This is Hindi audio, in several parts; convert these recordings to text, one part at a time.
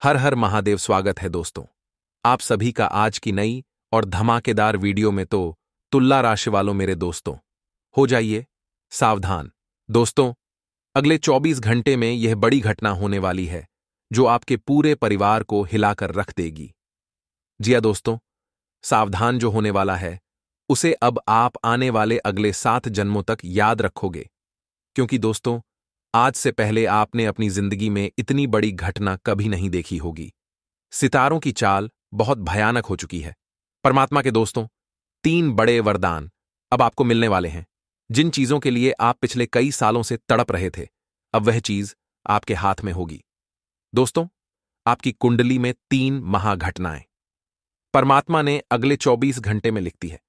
हर हर महादेव। स्वागत है दोस्तों आप सभी का आज की नई और धमाकेदार वीडियो में। तो तुला राशि वालों मेरे दोस्तों, हो जाइए सावधान। दोस्तों, अगले 24 घंटे में यह बड़ी घटना होने वाली है जो आपके पूरे परिवार को हिलाकर रख देगी। जी हां दोस्तों, सावधान जो होने वाला है उसे अब आप आने वाले अगले 7 जन्मों तक याद रखोगे, क्योंकि दोस्तों आज से पहले आपने अपनी जिंदगी में इतनी बड़ी घटना कभी नहीं देखी होगी। सितारों की चाल बहुत भयानक हो चुकी है। परमात्मा के दोस्तों, 3 बड़े वरदान अब आपको मिलने वाले हैं। जिन चीजों के लिए आप पिछले कई सालों से तड़प रहे थे, अब वह चीज आपके हाथ में होगी। दोस्तों, आपकी कुंडली में 3 महाघटनाएं परमात्मा ने अगले 24 घंटे में लिखती है,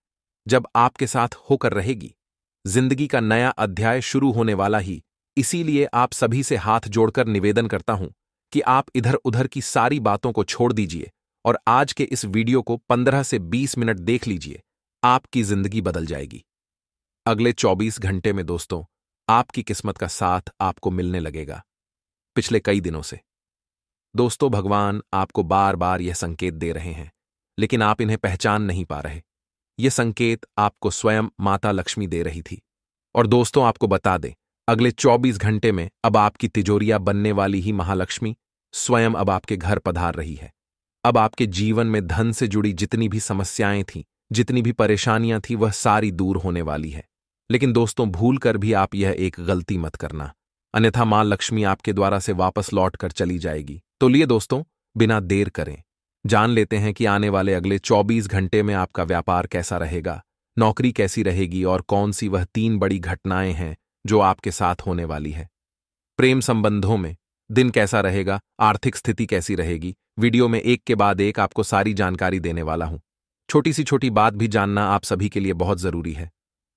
जब आपके साथ होकर रहेगी। जिंदगी का नया अध्याय शुरू होने वाला ही, इसीलिए आप सभी से हाथ जोड़कर निवेदन करता हूं कि आप इधर उधर की सारी बातों को छोड़ दीजिए और आज के इस वीडियो को 15 से 20 मिनट देख लीजिए। आपकी जिंदगी बदल जाएगी। अगले 24 घंटे में दोस्तों आपकी किस्मत का साथ आपको मिलने लगेगा। पिछले कई दिनों से दोस्तों भगवान आपको बार बार यह संकेत दे रहे हैं, लेकिन आप इन्हें पहचान नहीं पा रहे। यह संकेत आपको स्वयं माता लक्ष्मी दे रही थी। और दोस्तों आपको बता दें, अगले 24 घंटे में अब आपकी तिजोरियां बनने वाली ही महालक्ष्मी स्वयं अब आपके घर पधार रही है। अब आपके जीवन में धन से जुड़ी जितनी भी समस्याएं थीं, जितनी भी परेशानियां थीं, वह सारी दूर होने वाली है। लेकिन दोस्तों भूल कर भी आप यह एक गलती मत करना, अन्यथा मां लक्ष्मी आपके द्वारा से वापस लौट कर चली जाएगी। तो लिए दोस्तों, बिना देर करें जान लेते हैं कि आने वाले अगले 24 घंटे में आपका व्यापार कैसा रहेगा, नौकरी कैसी रहेगी और कौन सी वह 3 बड़ी घटनाएं हैं जो आपके साथ होने वाली है। प्रेम संबंधों में दिन कैसा रहेगा, आर्थिक स्थिति कैसी रहेगी। वीडियो में एक के बाद एक आपको सारी जानकारी देने वाला हूं। छोटी सी छोटी बात भी जानना आप सभी के लिए बहुत जरूरी है।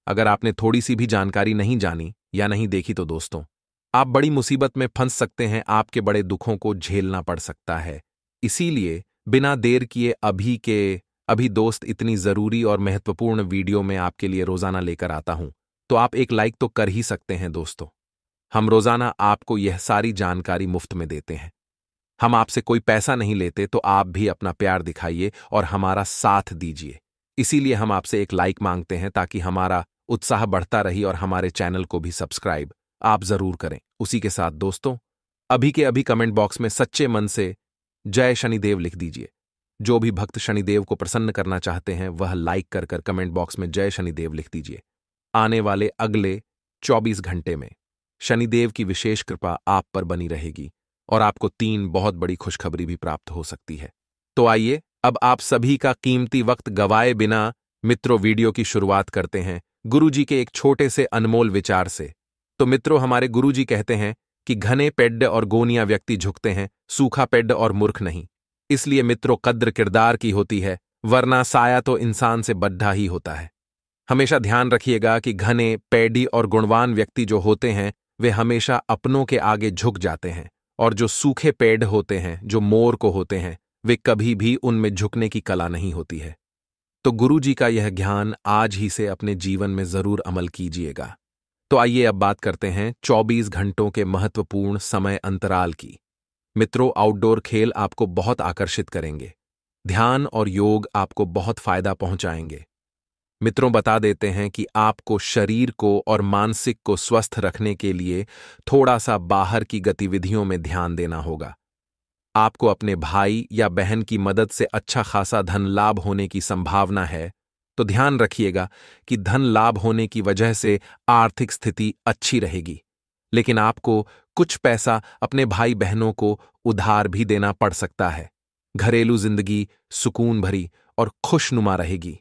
अगर आपने थोड़ी सी भी जानकारी नहीं जानी या नहीं देखी तो दोस्तों आप बड़ी मुसीबत में फंस सकते हैं। आपके बड़े दुखों को झेलना पड़ सकता है। इसीलिए बिना देर किए अभी दोस्त इतनी जरूरी और महत्वपूर्ण वीडियो में आपके लिए रोजाना लेकर आता हूं, तो आप एक लाइक तो कर ही सकते हैं। दोस्तों, हम रोजाना आपको यह सारी जानकारी मुफ्त में देते हैं। हम आपसे कोई पैसा नहीं लेते, तो आप भी अपना प्यार दिखाइए और हमारा साथ दीजिए। इसीलिए हम आपसे एक लाइक मांगते हैं, ताकि हमारा उत्साह बढ़ता रही और हमारे चैनल को भी सब्सक्राइब आप जरूर करें। उसी के साथ दोस्तों अभी के अभी कमेंट बॉक्स में सच्चे मन से जय शनिदेव लिख दीजिए। जो भी भक्त शनिदेव को प्रसन्न करना चाहते हैं वह लाइक कर कर कमेंट बॉक्स में जय शनिदेव लिख दीजिए। आने वाले अगले 24 घंटे में शनिदेव की विशेष कृपा आप पर बनी रहेगी और आपको 3 बहुत बड़ी खुशखबरी भी प्राप्त हो सकती है। तो आइए अब आप सभी का कीमती वक्त गवाए बिना मित्रों वीडियो की शुरुआत करते हैं गुरुजी के एक छोटे से अनमोल विचार से। तो मित्रों, हमारे गुरुजी कहते हैं कि घने पेड्ड और गोनिया व्यक्ति झुकते हैं, सूखा पेड्ड और मूर्ख नहीं। इसलिए मित्रों कद्र किरदार की होती है, वरना साया तो इंसान से बड्ढा ही होता है। हमेशा ध्यान रखिएगा कि घने, पैडी और गुणवान व्यक्ति जो होते हैं वे हमेशा अपनों के आगे झुक जाते हैं, और जो सूखे पेड़ होते हैं, जो मोर को होते हैं, वे कभी भी उनमें झुकने की कला नहीं होती है। तो गुरुजी का यह ज्ञान आज ही से अपने जीवन में जरूर अमल कीजिएगा। तो आइए अब बात करते हैं 24 घंटों के महत्वपूर्ण समय अंतराल की। मित्रों, आउटडोर खेल आपको बहुत आकर्षित करेंगे। ध्यान और योग आपको बहुत फायदा पहुंचाएंगे। मित्रों, बता देते हैं कि आपको शरीर को और मानसिक को स्वस्थ रखने के लिए थोड़ा सा बाहर की गतिविधियों में ध्यान देना होगा। आपको अपने भाई या बहन की मदद से अच्छा खासा धन लाभ होने की संभावना है, तो ध्यान रखिएगा कि धन लाभ होने की वजह से आर्थिक स्थिति अच्छी रहेगी। लेकिन आपको कुछ पैसा अपने भाई बहनों को उधार भी देना पड़ सकता है। घरेलू जिंदगी सुकून भरी और खुशनुमा रहेगी।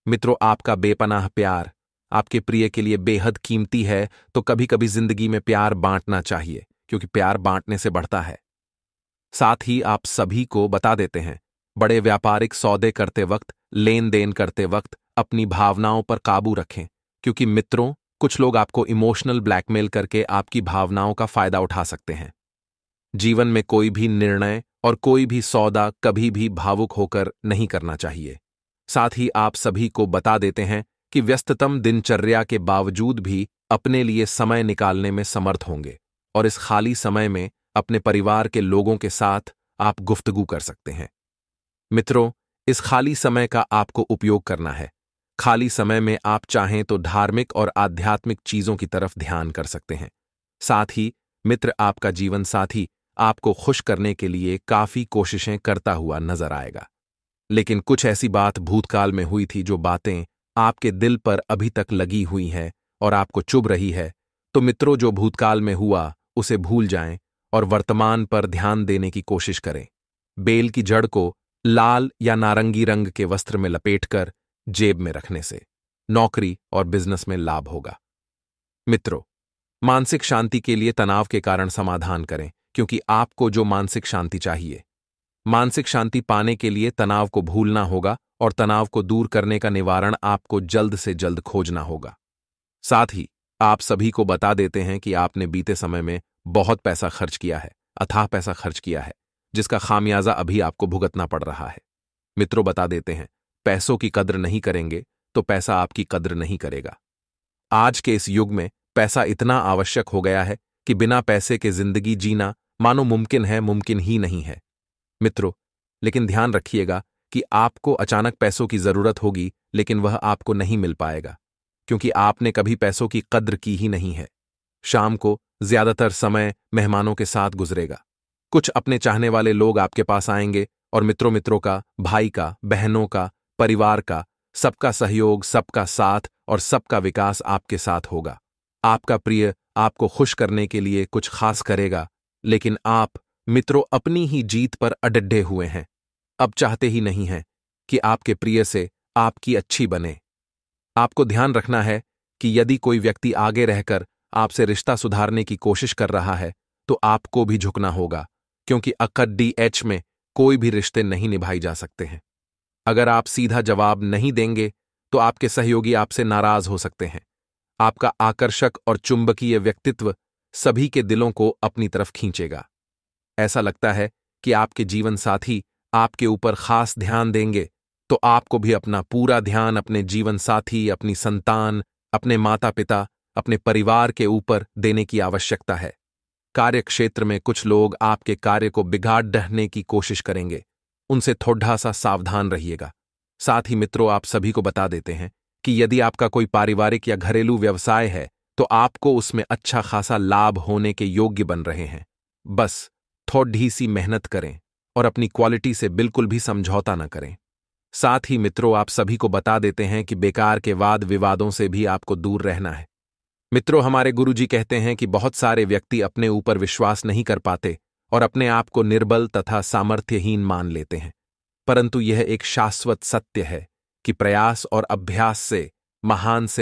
मित्रों, आपका बेपनाह प्यार आपके प्रिय के लिए बेहद कीमती है, तो कभी कभी जिंदगी में प्यार बांटना चाहिए, क्योंकि प्यार बांटने से बढ़ता है। साथ ही आप सभी को बता देते हैं, बड़े व्यापारिक सौदे करते वक्त, लेन देन करते वक्त अपनी भावनाओं पर काबू रखें, क्योंकि मित्रों कुछ लोग आपको इमोशनल ब्लैकमेल करके आपकी भावनाओं का फायदा उठा सकते हैं। जीवन में कोई भी निर्णय और कोई भी सौदा कभी भी भावुक होकर नहीं करना चाहिए। साथ ही आप सभी को बता देते हैं कि व्यस्ततम दिनचर्या के बावजूद भी अपने लिए समय निकालने में समर्थ होंगे, और इस खाली समय में अपने परिवार के लोगों के साथ आप गुफ्तगू कर सकते हैं। मित्रों, इस खाली समय का आपको उपयोग करना है। खाली समय में आप चाहें तो धार्मिक और आध्यात्मिक चीजों की तरफ ध्यान कर सकते हैं। साथ ही मित्र आपका जीवन साथी आपको खुश करने के लिए काफी कोशिशें करता हुआ नजर आएगा। लेकिन कुछ ऐसी बात भूतकाल में हुई थी जो बातें आपके दिल पर अभी तक लगी हुई हैं और आपको चुभ रही है, तो मित्रों जो भूतकाल में हुआ उसे भूल जाएं और वर्तमान पर ध्यान देने की कोशिश करें। बेल की जड़ को लाल या नारंगी रंग के वस्त्र में लपेटकर जेब में रखने से नौकरी और बिजनेस में लाभ होगा। मित्रों, मानसिक शांति के लिए तनाव के कारण समाधान करें, क्योंकि आपको जो मानसिक शांति चाहिए। मानसिक शांति पाने के लिए तनाव को भूलना होगा और तनाव को दूर करने का निवारण आपको जल्द से जल्द खोजना होगा। साथ ही आप सभी को बता देते हैं कि आपने बीते समय में बहुत पैसा खर्च किया है, अथाह पैसा खर्च किया है, जिसका खामियाजा अभी आपको भुगतना पड़ रहा है। मित्रों, बता देते हैं, पैसों की कद्र नहीं करेंगे तो पैसा आपकी कद्र नहीं करेगा। आज के इस युग में पैसा इतना आवश्यक हो गया है कि बिना पैसे के जिंदगी जीना मानो मुमकिन है, मुमकिन ही नहीं है। मित्रों, लेकिन ध्यान रखिएगा कि आपको अचानक पैसों की जरूरत होगी, लेकिन वह आपको नहीं मिल पाएगा, क्योंकि आपने कभी पैसों की कद्र की ही नहीं है। शाम को ज्यादातर समय मेहमानों के साथ गुजरेगा। कुछ अपने चाहने वाले लोग आपके पास आएंगे और मित्रों का, भाई का, बहनों का, परिवार का, सबका सहयोग, सबका साथ और सबका विकास आपके साथ होगा। आपका प्रिय आपको खुश करने के लिए कुछ खास करेगा, लेकिन आप मित्रों अपनी ही जीत पर अडड्डे हुए हैं। अब चाहते ही नहीं हैं कि आपके प्रिय से आपकी अच्छी बने। आपको ध्यान रखना है कि यदि कोई व्यक्ति आगे रहकर आपसे रिश्ता सुधारने की कोशिश कर रहा है तो आपको भी झुकना होगा, क्योंकि अकड़ में कोई भी रिश्ते नहीं निभाई जा सकते हैं। अगर आप सीधा जवाब नहीं देंगे तो आपके सहयोगी आपसे नाराज हो सकते हैं। आपका आकर्षक और चुंबकीय व्यक्तित्व सभी के दिलों को अपनी तरफ खींचेगा। ऐसा लगता है कि आपके जीवन साथी आपके ऊपर खास ध्यान देंगे, तो आपको भी अपना पूरा ध्यान अपने जीवन साथी, अपनी संतान, अपने माता पिता, अपने परिवार के ऊपर देने की आवश्यकता है। कार्य क्षेत्र में कुछ लोग आपके कार्य को बिगाड़ डहने की कोशिश करेंगे, उनसे थोड़ा सा सावधान रहिएगा। साथ ही मित्रों, आप सभी को बता देते हैं कि यदि आपका कोई पारिवारिक या घरेलू व्यवसाय है तो आपको उसमें अच्छा खासा लाभ होने के योग्य बन रहे हैं। बस थोड़ी सी मेहनत करें और अपनी क्वालिटी से बिल्कुल भी समझौता न करें। साथ ही मित्रों, आप सभी को बता देते हैं कि बेकार के वाद विवादों से भी आपको दूर रहना है। मित्रों, हमारे गुरुजी कहते हैं कि बहुत सारे व्यक्ति अपने ऊपर विश्वास नहीं कर पाते और अपने आप को निर्बल तथा सामर्थ्यहीन मान लेते हैं, परंतु यह एक शाश्वत सत्य है कि प्रयास और अभ्यास से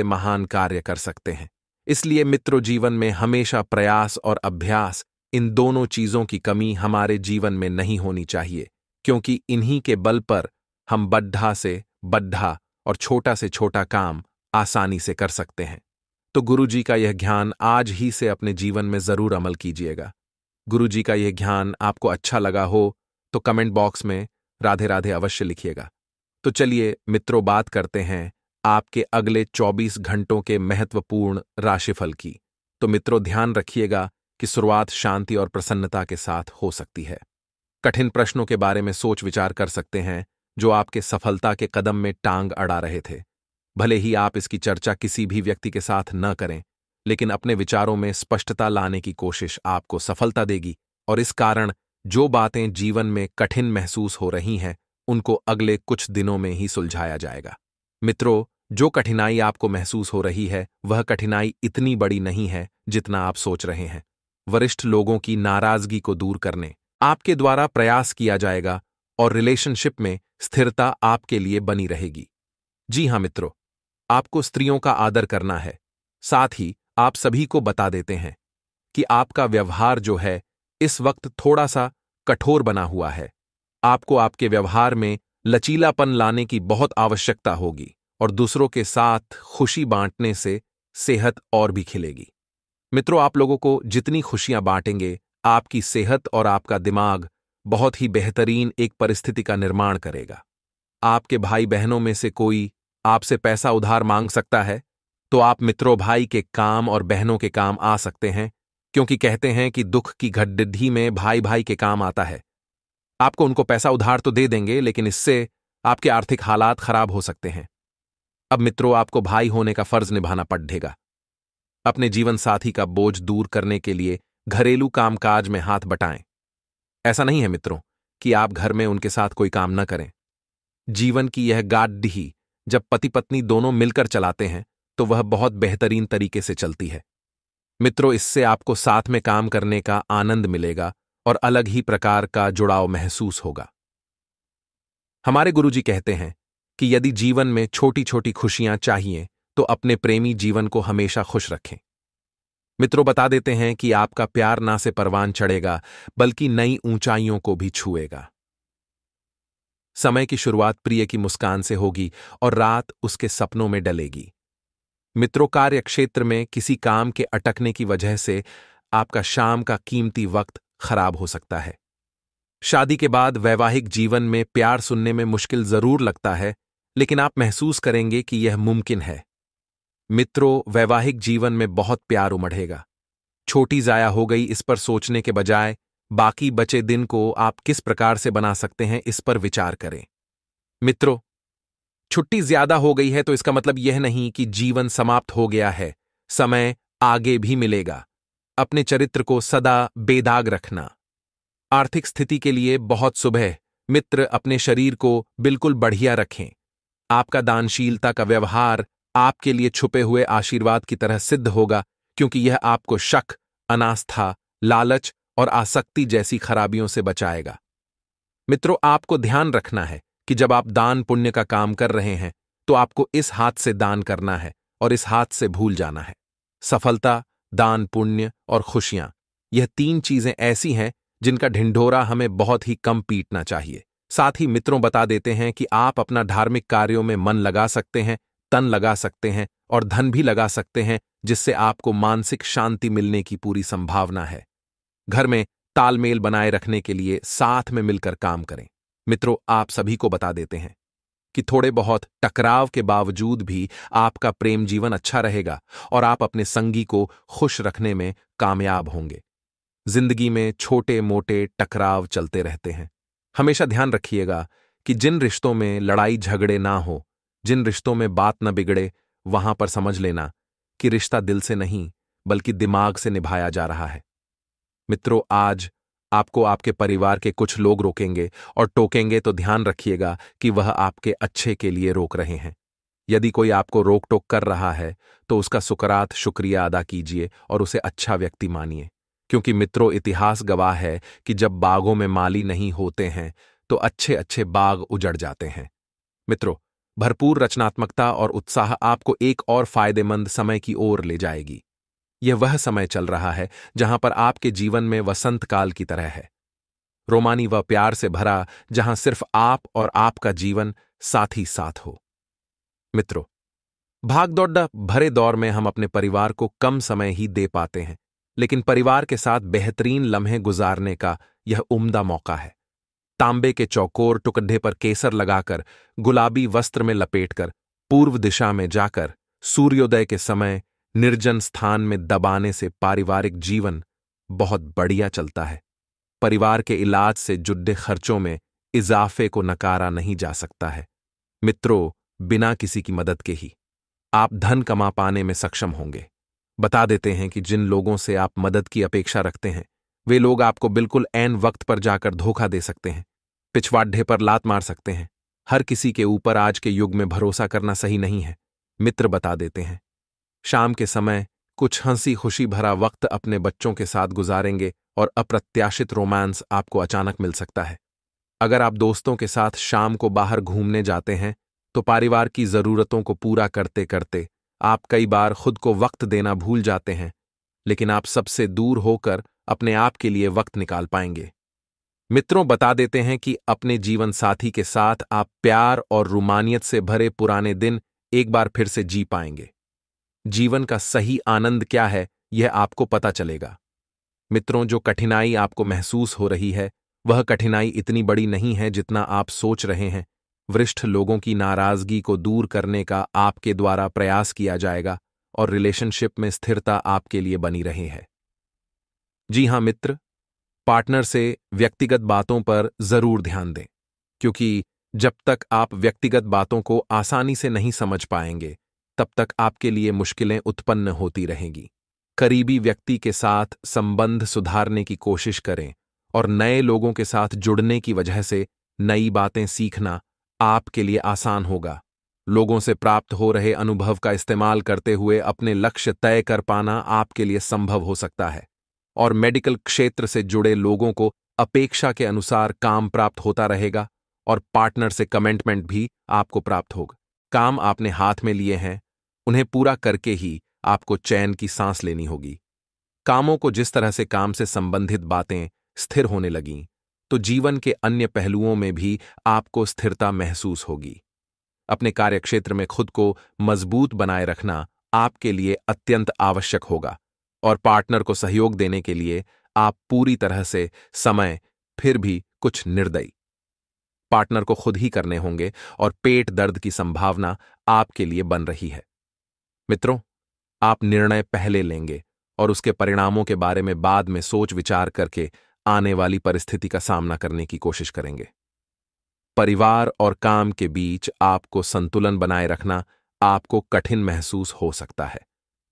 महान कार्य कर सकते हैं। इसलिए मित्रों, जीवन में हमेशा प्रयास और अभ्यास, इन दोनों चीजों की कमी हमारे जीवन में नहीं होनी चाहिए, क्योंकि इन्हीं के बल पर हम बड्ढा से बड्ढा और छोटा से छोटा काम आसानी से कर सकते हैं। तो गुरुजी का यह ज्ञान आज ही से अपने जीवन में जरूर अमल कीजिएगा। गुरुजी का यह ज्ञान आपको अच्छा लगा हो तो कमेंट बॉक्स में राधे राधे अवश्य लिखिएगा। तो चलिए मित्रों, बात करते हैं आपके अगले 24 घंटों के महत्वपूर्ण राशिफल की। तो मित्रों, ध्यान रखिएगा कि शुरुआत शांति और प्रसन्नता के साथ हो सकती है। कठिन प्रश्नों के बारे में सोच विचार कर सकते हैं जो आपके सफलता के कदम में टांग अड़ा रहे थे। भले ही आप इसकी चर्चा किसी भी व्यक्ति के साथ न करें, लेकिन अपने विचारों में स्पष्टता लाने की कोशिश आपको सफलता देगी और इस कारण जो बातें जीवन में कठिन महसूस हो रही हैं उनको अगले कुछ दिनों में ही सुलझाया जाएगा। मित्रों, जो कठिनाई आपको महसूस हो रही है वह कठिनाई इतनी बड़ी नहीं है जितना आप सोच रहे हैं। वरिष्ठ लोगों की नाराजगी को दूर करने आपके द्वारा प्रयास किया जाएगा और रिलेशनशिप में स्थिरता आपके लिए बनी रहेगी। जी हां मित्रों, आपको स्त्रियों का आदर करना है। साथ ही आप सभी को बता देते हैं कि आपका व्यवहार जो है इस वक्त थोड़ा सा कठोर बना हुआ है। आपको आपके व्यवहार में लचीलापन लाने की बहुत आवश्यकता होगी और दूसरों के साथ खुशी बांटने से सेहत और भी खिलेगी। मित्रों, आप लोगों को जितनी खुशियां बांटेंगे, आपकी सेहत और आपका दिमाग बहुत ही बेहतरीन एक परिस्थिति का निर्माण करेगा। आपके भाई बहनों में से कोई आपसे पैसा उधार मांग सकता है, तो आप मित्रों भाई के काम और बहनों के काम आ सकते हैं, क्योंकि कहते हैं कि दुख की घटडिड्ढी में भाई भाई के काम आता है। आपको उनको पैसा उधार तो दे देंगे, लेकिन इससे आपके आर्थिक हालात खराब हो सकते हैं। अब मित्रों, आपको भाई होने का फर्ज निभाना पड़ेगा। अपने जीवन साथी का बोझ दूर करने के लिए घरेलू कामकाज में हाथ बटाएं। ऐसा नहीं है मित्रों कि आप घर में उनके साथ कोई काम न करें। जीवन की यह गाड़ी जब पति पत्नी दोनों मिलकर चलाते हैं तो वह बहुत बेहतरीन तरीके से चलती है। मित्रों, इससे आपको साथ में काम करने का आनंद मिलेगा और अलग ही प्रकार का जुड़ाव महसूस होगा। हमारे गुरुजी कहते हैं कि यदि जीवन में छोटी छोटी खुशियां चाहिए तो अपने प्रेमी जीवन को हमेशा खुश रखें। मित्रों, बता देते हैं कि आपका प्यार ना से परवान चढ़ेगा बल्कि नई ऊंचाइयों को भी छुएगा। समय की शुरुआत प्रिय की मुस्कान से होगी और रात उसके सपनों में डलेगी। मित्रों, कार्य क्षेत्र में किसी काम के अटकने की वजह से आपका शाम का कीमती वक्त खराब हो सकता है। शादी के बाद वैवाहिक जीवन में प्यार सुनने में मुश्किल जरूर लगता है, लेकिन आप महसूस करेंगे कि यह मुमकिन है। मित्रों, वैवाहिक जीवन में बहुत प्यार उमड़ेगा। छोटी जाया हो गई इस पर सोचने के बजाय बाकी बचे दिन को आप किस प्रकार से बना सकते हैं इस पर विचार करें। मित्रों, छुट्टी ज्यादा हो गई है तो इसका मतलब यह नहीं कि जीवन समाप्त हो गया है। समय आगे भी मिलेगा। अपने चरित्र को सदा बेदाग रखना। आर्थिक स्थिति के लिए बहुत सुबह। मित्र, अपने शरीर को बिल्कुल बढ़िया रखें। आपका दानशीलता का व्यवहार आपके लिए छुपे हुए आशीर्वाद की तरह सिद्ध होगा, क्योंकि यह आपको शक, अनास्था, लालच और आसक्ति जैसी खराबियों से बचाएगा। मित्रों, आपको ध्यान रखना है कि जब आप दान पुण्य का काम कर रहे हैं तो आपको इस हाथ से दान करना है और इस हाथ से भूल जाना है। सफलता, दान पुण्य और खुशियां, यह तीन चीजें ऐसी हैं जिनका ढिंढोरा हमें बहुत ही कम पीटना चाहिए। साथ ही मित्रों, बता देते हैं कि आप अपना धार्मिक कार्यों में मन लगा सकते हैं, तन लगा सकते हैं और धन भी लगा सकते हैं, जिससे आपको मानसिक शांति मिलने की पूरी संभावना है। घर में तालमेल बनाए रखने के लिए साथ में मिलकर काम करें। मित्रों, आप सभी को बता देते हैं कि थोड़े बहुत टकराव के बावजूद भी आपका प्रेम जीवन अच्छा रहेगा और आप अपने संगी को खुश रखने में कामयाब होंगे। जिंदगी में छोटे मोटे टकराव चलते रहते हैं। हमेशा ध्यान रखिएगा कि जिन रिश्तों में लड़ाई झगड़े ना हो, जिन रिश्तों में बात न बिगड़े, वहां पर समझ लेना कि रिश्ता दिल से नहीं बल्कि दिमाग से निभाया जा रहा है। मित्रों, आज आपको आपके परिवार के कुछ लोग रोकेंगे और टोकेंगे तो ध्यान रखिएगा कि वह आपके अच्छे के लिए रोक रहे हैं। यदि कोई आपको रोक टोक कर रहा है तो उसका सुकरात शुक्रिया अदा कीजिए और उसे अच्छा व्यक्ति मानिए, क्योंकि मित्रों, इतिहास गवाह है कि जब बागों में माली नहीं होते हैं तो अच्छे अच्छे बाग उजड़ जाते हैं। मित्रों, भरपूर रचनात्मकता और उत्साह आपको एक और फायदेमंद समय की ओर ले जाएगी। यह वह समय चल रहा है जहां पर आपके जीवन में वसंत काल की तरह है, रोमानी व प्यार से भरा, जहां सिर्फ आप और आपका जीवन साथ ही साथ हो। मित्रों, भागदौड़ भरे दौर में हम अपने परिवार को कम समय ही दे पाते हैं, लेकिन परिवार के साथ बेहतरीन लम्हे गुजारने का यह उम्दा मौका है। तांबे के चौकोर टुकड़े पर केसर लगाकर, गुलाबी वस्त्र में लपेटकर, पूर्व दिशा में जाकर सूर्योदय के समय निर्जन स्थान में दबाने से पारिवारिक जीवन बहुत बढ़िया चलता है। परिवार के इलाज से जुड़े खर्चों में इजाफे को नकारा नहीं जा सकता है। मित्रों, बिना किसी की मदद के ही आप धन कमा पाने में सक्षम होंगे। बता देते हैं कि जिन लोगों से आप मदद की अपेक्षा रखते हैं वे लोग आपको बिल्कुल ऐन वक्त पर जाकर धोखा दे सकते हैं, पिछवाड़े पर लात मार सकते हैं। हर किसी के ऊपर आज के युग में भरोसा करना सही नहीं है। मित्र बता देते हैं, शाम के समय कुछ हंसी खुशी भरा वक्त अपने बच्चों के साथ गुजारेंगे और अप्रत्याशित रोमांस आपको अचानक मिल सकता है। अगर आप दोस्तों के साथ शाम को बाहर घूमने जाते हैं तो परिवार की जरूरतों को पूरा करते करते आप कई बार खुद को वक्त देना भूल जाते हैं, लेकिन आप सबसे दूर होकर अपने आप के लिए वक्त निकाल पाएंगे। मित्रों, बता देते हैं कि अपने जीवन साथी के साथ आप प्यार और रूमानियत से भरे पुराने दिन एक बार फिर से जी पाएंगे। जीवन का सही आनंद क्या है यह आपको पता चलेगा। मित्रों, जो कठिनाई आपको महसूस हो रही है वह कठिनाई इतनी बड़ी नहीं है जितना आप सोच रहे हैं। वरिष्ठ लोगों की नाराजगी को दूर करने का आपके द्वारा प्रयास किया जाएगा और रिलेशनशिप में स्थिरता आपके लिए बनी रही है। जी हां मित्र, पार्टनर से व्यक्तिगत बातों पर जरूर ध्यान दें, क्योंकि जब तक आप व्यक्तिगत बातों को आसानी से नहीं समझ पाएंगे, तब तक आपके लिए मुश्किलें उत्पन्न होती रहेंगी। करीबी व्यक्ति के साथ संबंध सुधारने की कोशिश करें और नए लोगों के साथ जुड़ने की वजह से नई बातें सीखना आपके लिए आसान होगा। लोगों से प्राप्त हो रहे अनुभव का इस्तेमाल करते हुए अपने लक्ष्य तय कर पाना आपके लिए संभव हो सकता है। और मेडिकल क्षेत्र से जुड़े लोगों को अपेक्षा के अनुसार काम प्राप्त होता रहेगा और पार्टनर से कमिटमेंट भी आपको प्राप्त होगा। काम आपने हाथ में लिए हैं, उन्हें पूरा करके ही आपको चैन की सांस लेनी होगी। कामों को जिस तरह से काम से संबंधित बातें स्थिर होने लगीं, तो जीवन के अन्य पहलुओं में भी आपको स्थिरता महसूस होगी। अपने कार्यक्षेत्र में खुद को मजबूत बनाए रखना आपके लिए अत्यंत आवश्यक होगा और पार्टनर को सहयोग देने के लिए आप पूरी तरह से समय फिर भी कुछ निर्दयी पार्टनर को खुद ही करने होंगे और पेट दर्द की संभावना आपके लिए बन रही है। मित्रों, आप निर्णय पहले लेंगे और उसके परिणामों के बारे में बाद में सोच विचार करके आने वाली परिस्थिति का सामना करने की कोशिश करेंगे। परिवार और काम के बीच आपको संतुलन बनाए रखना आपको कठिन महसूस हो सकता है।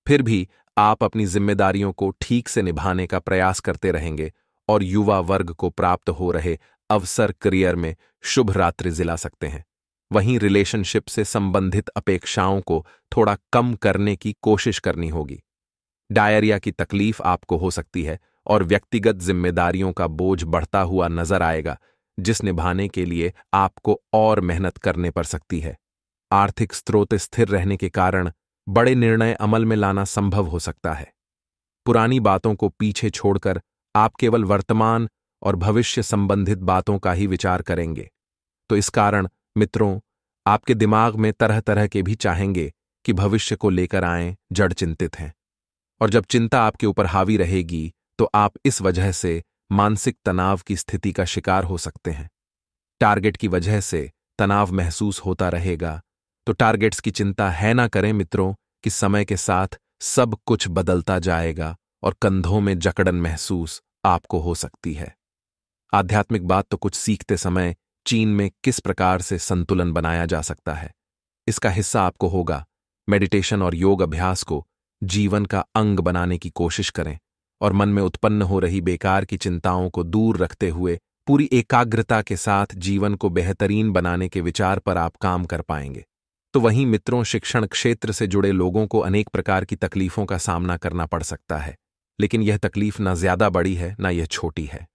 फिर भी आप अपनी जिम्मेदारियों को ठीक से निभाने का प्रयास करते रहेंगे और युवा वर्ग को प्राप्त हो रहे अवसर करियर में शुभ रात्रि जिला सकते हैं। वहीं रिलेशनशिप से संबंधित अपेक्षाओं को थोड़ा कम करने की कोशिश करनी होगी। डायरिया की तकलीफ आपको हो सकती है और व्यक्तिगत जिम्मेदारियों का बोझ बढ़ता हुआ नजर आएगा, जिस निभाने के लिए आपको और मेहनत करने पड़ सकती है। आर्थिक स्रोत स्थिर रहने के कारण बड़े निर्णय अमल में लाना संभव हो सकता है। पुरानी बातों को पीछे छोड़कर आप केवल वर्तमान और भविष्य संबंधित बातों का ही विचार करेंगे। तो इस कारण मित्रों, आपके दिमाग में तरह तरह के भी चाहेंगे कि भविष्य को लेकर आएं, जड़ चिंतित हैं। और जब चिंता आपके ऊपर हावी रहेगी, तो आप इस वजह से मानसिक तनाव की स्थिति का शिकार हो सकते हैं। टारगेट की वजह से तनाव महसूस होता रहेगा, तो टारगेट्स की चिंता है ना करें मित्रों, कि समय के साथ सब कुछ बदलता जाएगा और कंधों में जकड़न महसूस आपको हो सकती है। आध्यात्मिक बात तो कुछ सीखते समय चीन में किस प्रकार से संतुलन बनाया जा सकता है, इसका हिस्सा आपको होगा। मेडिटेशन और योग अभ्यास को जीवन का अंग बनाने की कोशिश करें और मन में उत्पन्न हो रही बेकार की चिंताओं को दूर रखते हुए पूरी एकाग्रता के साथ जीवन को बेहतरीन बनाने के विचार पर आप काम कर पाएंगे। तो वहीं मित्रों, शिक्षण क्षेत्र से जुड़े लोगों को अनेक प्रकार की तकलीफों का सामना करना पड़ सकता है, लेकिन यह तकलीफ ना ज्यादा बड़ी है ना यह छोटी है।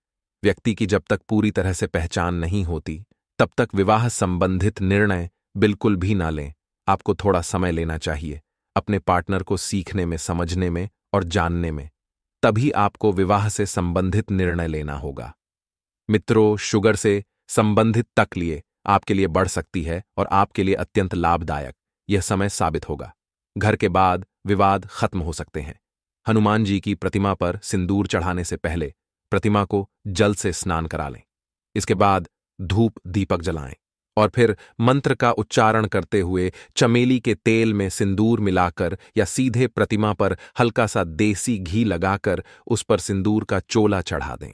व्यक्ति की जब तक पूरी तरह से पहचान नहीं होती, तब तक विवाह संबंधित निर्णय बिल्कुल भी ना लें। आपको थोड़ा समय लेना चाहिए अपने पार्टनर को सीखने में, समझने में और जानने में। तभी आपको विवाह से संबंधित निर्णय लेना होगा। मित्रों, शुगर से संबंधित तकलीफ आपके लिए बढ़ सकती है और आपके लिए अत्यंत लाभदायक यह समय साबित होगा। घर के बाद विवाद खत्म हो सकते हैं। हनुमान जी की प्रतिमा पर सिंदूर चढ़ाने से पहले प्रतिमा को जल से स्नान करा लें। इसके बाद धूप दीपक जलाएं और फिर मंत्र का उच्चारण करते हुए चमेली के तेल में सिंदूर मिलाकर या सीधे प्रतिमा पर हल्का सा देसी घी लगाकर उस पर सिंदूर का चोला चढ़ा दें।